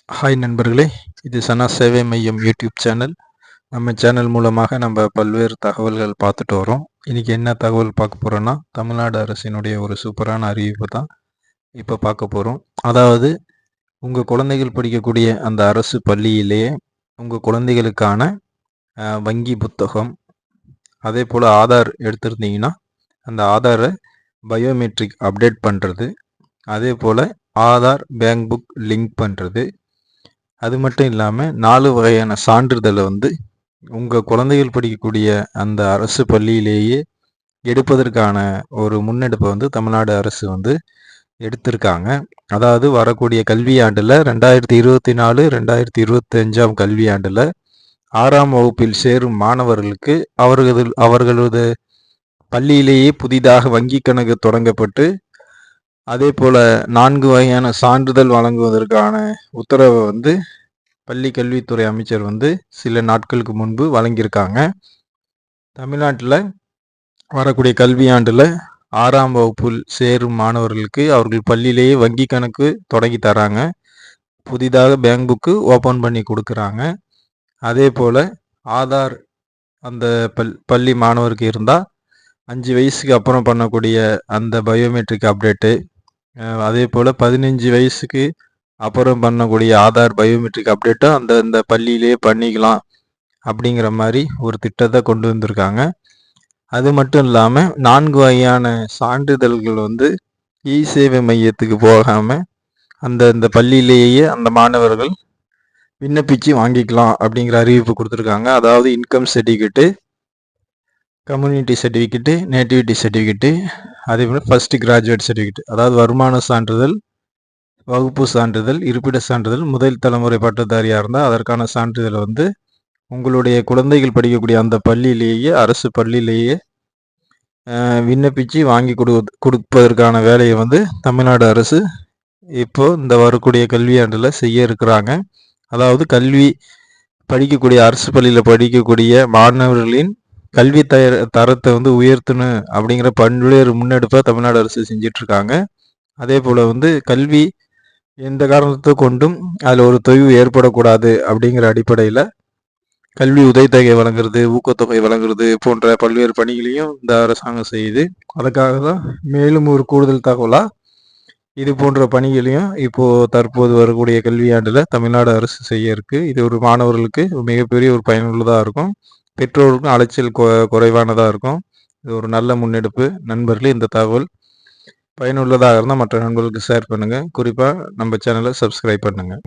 Hi நண்பர்களே, இது சனா சேவை மையம் யூடியூப் சேனல். நம்ம சேனல் மூலமாக நம்ம பல்வேறு தகவல்கள் பார்த்துட்டு வரோம். இன்றைக்கி என்ன தகவல் பார்க்க போகிறோன்னா, தமிழ்நாடு அரசினுடைய ஒரு சூப்பரான அறிவிப்பு தான் இப்போ பார்க்க போகிறோம். அதாவது உங்கள் குழந்தைகள் படிக்கக்கூடிய அந்த அரசு பள்ளியிலேயே உங்கள் குழந்தைகளுக்கான வங்கி புத்தகம், அதே போல் ஆதார் எடுத்திருந்தீங்கன்னா அந்த ஆதாரை பயோமெட்ரிக் அப்டேட் பண்ணுறது, அதே போல் ஆதார் பேங்க் புக் லிங்க் பண்ணுறது, அது மட்டும் இல்லாமல் 4 வகையான சான்றிதழை உங்கள் குழந்தைகள் படிக்கக்கூடிய அந்த அரசு பள்ளியிலேயே எடுப்பதற்கான ஒரு முன்னெடுப்பை தமிழ்நாடு அரசு எடுத்திருக்காங்க. அதாவது வரக்கூடிய கல்வியாண்டில் 2024-2025 கல்வியாண்டில் 6ஆம் வகுப்பில் சேரும் மாணவர்களுக்கு அவர்களது பள்ளியிலேயே புதிதாக வங்கி கணக்கு தொடங்கப்பட்டு, அதே போல் 4 வகையான சான்றிதழ் வழங்குவதற்கான உத்தரவை பள்ளி கல்வித்துறை அமைச்சர் சில நாட்களுக்கு முன்பு வழங்கியிருக்காங்க. தமிழ்நாட்டில் வரக்கூடிய கல்வியாண்டில் 6ஆம் வகுப்பில் சேரும் மாணவர்களுக்கு அவர்கள் பள்ளியிலேயே வங்கி கணக்கு தொடங்கி தராங்க. புதிதாக பேங்க் புக்கு ஓப்பன் பண்ணி கொடுக்குறாங்க. அதே போல் ஆதார் அந்த பள்ளி மாணவருக்கு இருந்தால் 5 வயசுக்கு அப்புறம் பண்ணக்கூடிய அந்த பயோமெட்ரிக் அப்டேட்டு, அதே போல் 15 வயசுக்கு அப்புறம் பண்ணக்கூடிய ஆதார் பயோமெட்ரிக் அப்டேட்டை அந்த பள்ளியிலே பண்ணிக்கலாம் அப்படிங்கிற மாதிரி ஒரு திட்டத்தை கொண்டு வந்திருக்காங்க. அது மட்டும் இல்லாமல் 4 வகையான சான்றிதழ்கள் இ சேவை மையத்துக்கு போகாமல் அந்த பள்ளியிலேயே அந்த மாணவர்கள் விண்ணப்பித்து வாங்கிக்கலாம் அப்படிங்கிற அறிவிப்பு கொடுத்துருக்காங்க. அதாவது income certificate, community certificate, nativity certificate, அதே போல் ஃபஸ்ட்டு கிராஜுவேட் சர்டிஃபிகேட், அதாவது வருமான சான்றிதழ், வகுப்பு சான்றிதழ், இருப்பிட சான்றிதழ், முதல் தலைமுறை பட்டதாரியாக இருந்தால் அதற்கான சான்றிதழை உங்களுடைய குழந்தைகள் படிக்கக்கூடிய அந்த பள்ளியிலேயே அரசு பள்ளியிலேயே விண்ணப்பித்து வாங்கி கொடுப்பதற்கான வேலையை தமிழ்நாடு அரசு இப்போது இந்த வரக்கூடிய கல்வியாண்டில் செய்ய இருக்கிறாங்க. அதாவது கல்வி படிக்கக்கூடிய அரசு பள்ளியில் படிக்கக்கூடிய மாணவர்களின் கல்வி தரத்தை உயர்த்தணும் அப்படிங்கிற பல்வேறு முன்னெடுப்பை தமிழ்நாடு அரசு செஞ்சிட்ருக்காங்க. அதே போல் கல்வி எந்த காரணத்தை கொண்டும் அதில் ஒரு தொய்வு ஏற்படக்கூடாது அப்படிங்கிற அடிப்படையில் கல்வி உதவித்தொகை வழங்குறது, ஊக்கத்தொகை வழங்குறது போன்ற பல்வேறு பணிகளையும் இந்த அரசாங்கம் செய்யுது. அதுக்காக தான் மேலும் ஒரு கூடுதல் தகவலாக இது போன்ற பணிகளையும் இப்போது தற்போது வரக்கூடிய கல்வியாண்டில் தமிழ்நாடு அரசு செய்ய இருக்குது. இது ஒரு மாணவர்களுக்கு மிகப்பெரிய ஒரு பயனுள்ளதாக இருக்கும். பெற்றோருக்கும் அலைச்சல் குறைவானதாக இருக்கும். இது ஒரு நல்ல முன்னெடுப்பு. நண்பர்களே, இந்த தகவல் பயனுள்ளதாக இருந்தால் மற்ற நண்பர்களுக்கு ஷேர் பண்ணுங்கள். குறிப்பாக நம்ம சேனலை சப்ஸ்கிரைப் பண்ணுங்கள்.